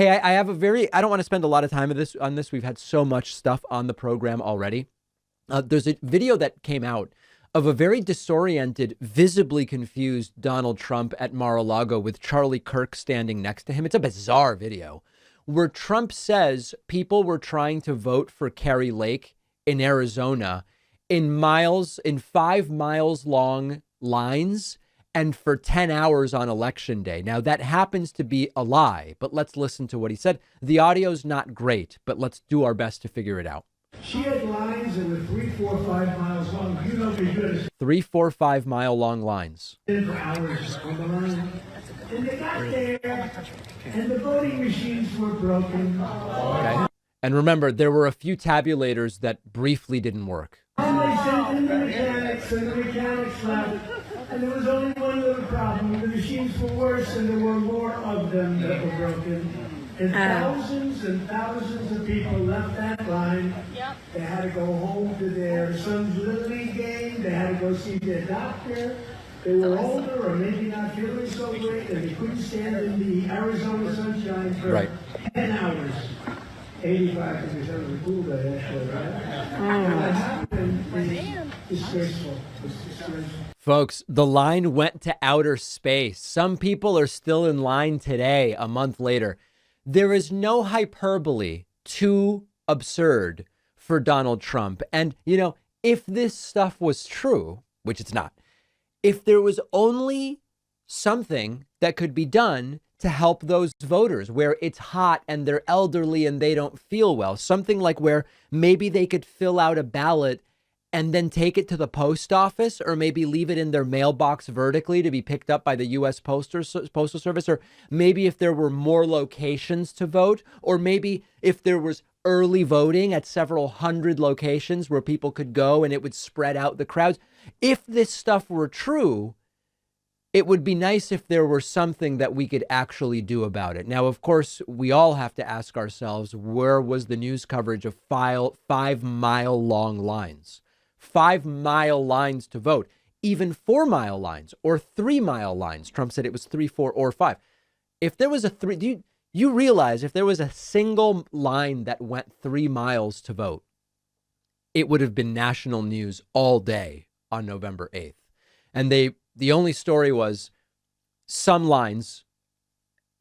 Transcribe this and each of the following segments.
Hey, I have a very, I don't want to spend a lot of time on this. We've had so much stuff on the program already. There's a video that came out of a very disoriented, visibly confused Donald Trump at Mar-a-Lago with Charlie Kirk standing next to him. It's a bizarre video where Trump says people were trying to vote for Kari Lake in Arizona in 5 miles long lines and for 10 hours on election day. Now, that happens to be a lie, but let's listen to what he said. The audio's not great, but let's do our best to figure it out. She had lines that were 3, 4, 5 miles long. You know me good. 3, 4, 5 mile long lines. For hours on the line. And they got there, and the voting machines were broken. Okay. And remember, there were a few tabulators that briefly didn't work. And they sent in the mechanics, and the mechanics left. And there was only one little problem. The machines were worse, and there were more of them that were broken. And thousands of people left that line. Yep. They had to go home to their son's Little League game. They had to go see their doctor. They were older or maybe not feeling so great, and they couldn't stand in the Arizona sunshine for 10 hours. 85% of the cool day, actually, right? What happened is disgraceful. It's disgraceful. Folks, the line went to outer space. Some people are still in line today, a month later. There is no hyperbole too absurd for Donald Trump. And, you know, if this stuff was true, which it's not, if there was only something that could be done to help those voters where it's hot and they're elderly and they don't feel well, something like where maybe they could fill out a ballot and then take it to the post office, or maybe leave it in their mailbox vertically to be picked up by the U.S. Postal Service, or maybe if there were more locations to vote, or maybe if there was early voting at several hundred locations where people could go and it would spread out the crowds. If this stuff were true, it would be nice if there were something that we could actually do about it. Now, of course, we all have to ask ourselves, where was the news coverage of 5 mile long lines? 5 mile lines to vote, even 4 mile lines or 3 mile lines. Trump said it was 3, 4, or 5. If there was do you realize if there was a single line that went 3 miles to vote, it would have been national news all day on November 8th. And the only story was some lines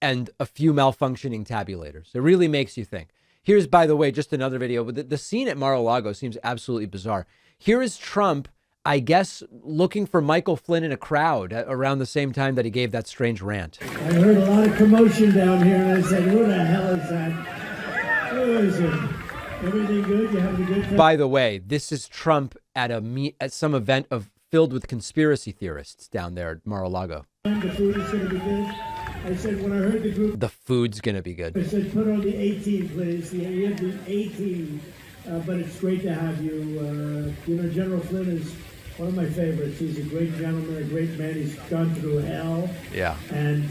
and a few malfunctioning tabulators. It really makes you think. Here's, by the way, just another video. The scene at Mar-a-Lago seems absolutely bizarre. Here is Trump, I guess, looking for Michael Flynn in a crowd around the same time that he gave that strange rant. I heard a lot of commotion down here, and I said, who the hell is that? Who is it? Everything good? You having a good time? By the way, this is Trump at some event filled with conspiracy theorists down there at Mar-a-Lago. The food is going to be good. I said, when I heard the group... The food's going to be good. I said, put on the 18, please. Yeah, we have the 18. But it's great to have you. General Flynn is one of my favorites. He's a great gentleman, a great man. He's gone through hell. Yeah. And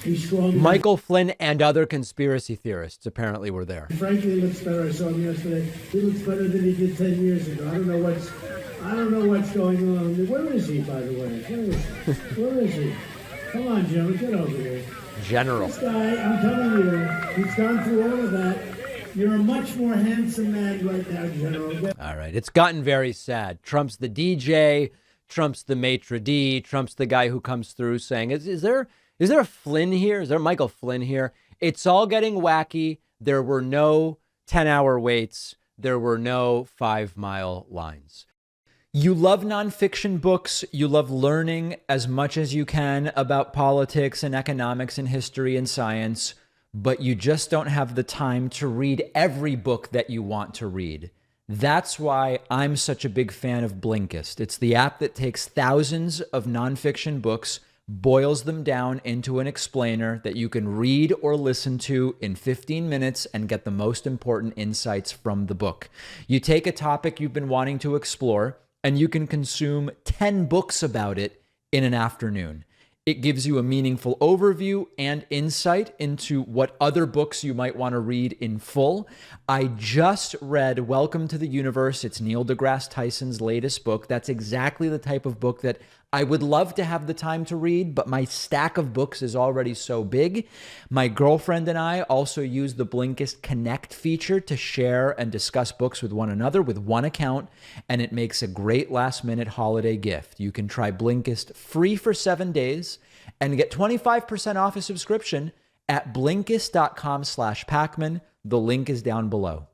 he's strong. Michael Flynn and other conspiracy theorists apparently were there. Frankly, he looks better. I saw him yesterday. He looks better than he did 10 years ago. I don't know what's going on. Where is he, by the way? Where is he? Come on, General, get over here. General. This guy, I'm telling you, he's gone through all of that. You're a much more handsome man right now, General. All right. It's gotten very sad. Trump's the DJ. Trump's the maitre d'. Trump's the guy who comes through saying, is there a Flynn here? Is there Michael Flynn here? It's all getting wacky. There were no 10-hour waits. There were no 5 mile lines. You love nonfiction books. You love learning as much as you can about politics and economics and history and science, but you just don't have the time to read every book that you want to read. That's why I'm such a big fan of Blinkist. It's the app that takes thousands of nonfiction books, boils them down into an explainer that you can read or listen to in 15 minutes and get the most important insights from the book. You take a topic you've been wanting to explore, and you can consume 10 books about it in an afternoon. It gives you a meaningful overview and insight into what other books you might want to read in full. I just read Welcome to the Universe. It's Neil deGrasse Tyson's latest book. That's exactly the type of book that I would love to have the time to read, but my stack of books is already so big. My girlfriend and I also use the Blinkist Connect feature to share and discuss books with one another with one account, and it makes a great last-minute holiday gift. You can try Blinkist free for 7 days and get 25% off a subscription at Blinkist.com/Pacman. The link is down below.